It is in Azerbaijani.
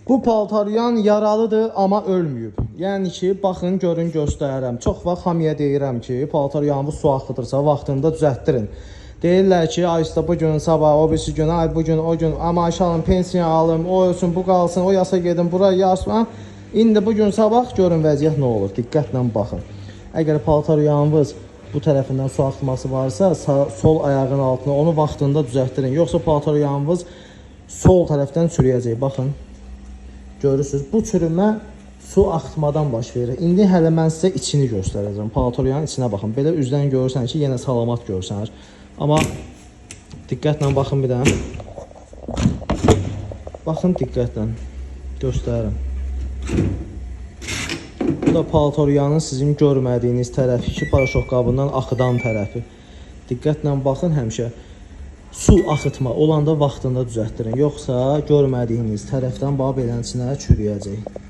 Bu paltaryan yaralıdır, amma ölməyib. Yəni ki, baxın, görün, göstərirəm. Çox vaxt hamıya deyirəm ki, paltaryanınız su axıdırsa, vaxtında düzəltdirin. Deyirlər ki, ay usta, bu gün, sabah, o birisi gün, ay bu gün, o gün, maaş alın, pensiya alım, o ölsün, bu qalsın, o yasa gedin, buraya yazma. İndi bu gün, sabah görün vəziyyət nə olur. Diqqətlə baxın. Əgər paltaryanınız bu tərəfindən su axıtması varsa, sol ayağın altına onu vaxtında düzəltdirin. Yoxsa paltaryanınız sol tərəfdən çürüyəcək. Baxın. Görürsünüz, bu çürümə su axıtmadan baş verir. İndi hələ mən sizə içini göstərəcəm. Paltaryanın içinə baxın. Belə üzdən görürsən ki, yenə salamat görsənir. Amma diqqətlə baxın bir dənə. Baxın diqqətlə. Göstərirəm. Bu da paltaryanın sizin görmədiyiniz tərəfi ki, paraşok qabından axıdan tərəfi. Diqqətlə baxın həmişə. Su axıtma olanda vaxtında düzəltdirin. Yoxsa görmədiyiniz tərəfdən bax beləsinə çürüyəcək.